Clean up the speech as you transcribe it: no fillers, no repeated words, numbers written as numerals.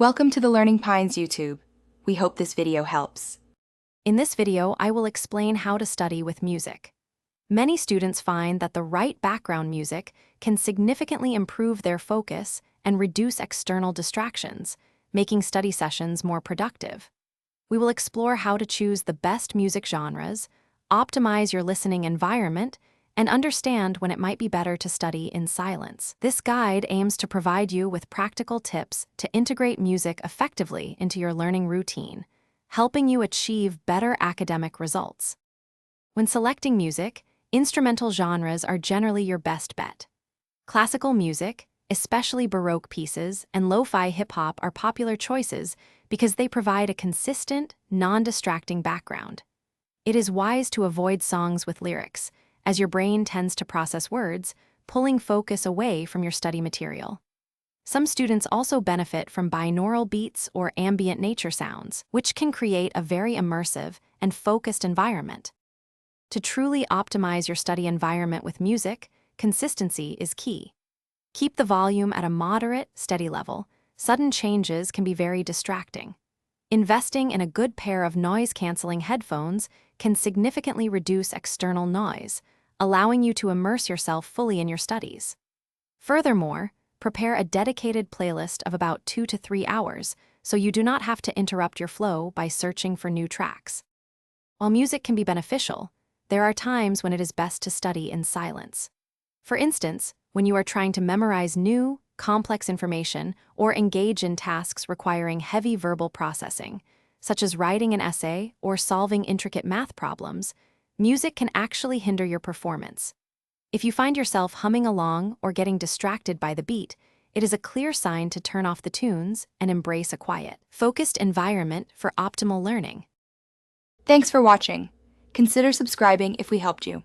Welcome to the Learning Pines YouTube. We hope this video helps. In this video, I will explain how to study with music. Many students find that the right background music can significantly improve their focus and reduce external distractions, making study sessions more productive. We will explore how to choose the best music genres, optimize your listening environment, and understand when it might be better to study in silence. This guide aims to provide you with practical tips to integrate music effectively into your learning routine, helping you achieve better academic results. When selecting music, instrumental genres are generally your best bet. Classical music, especially Baroque pieces, and lo-fi hip-hop are popular choices because they provide a consistent, non-distracting background. It is wise to avoid songs with lyrics, as your brain tends to process words, pulling focus away from your study material. Some students also benefit from binaural beats or ambient nature sounds, which can create a very immersive and focused environment. To truly optimize your study environment with music, consistency is key. Keep the volume at a moderate, steady level. Sudden changes can be very distracting. Investing in a good pair of noise-canceling headphones can significantly reduce external noise, allowing you to immerse yourself fully in your studies. Furthermore, prepare a dedicated playlist of about 2 to 3 hours so you do not have to interrupt your flow by searching for new tracks. While music can be beneficial, there are times when it is best to study in silence. For instance, when you are trying to memorize new, complex information or engage in tasks requiring heavy verbal processing, such as writing an essay or solving intricate math problems, music can actually hinder your performance. If you find yourself humming along or getting distracted by the beat, it is a clear sign to turn off the tunes and embrace a quiet, focused environment for optimal learning. Thanks for watching. Consider subscribing if we helped you.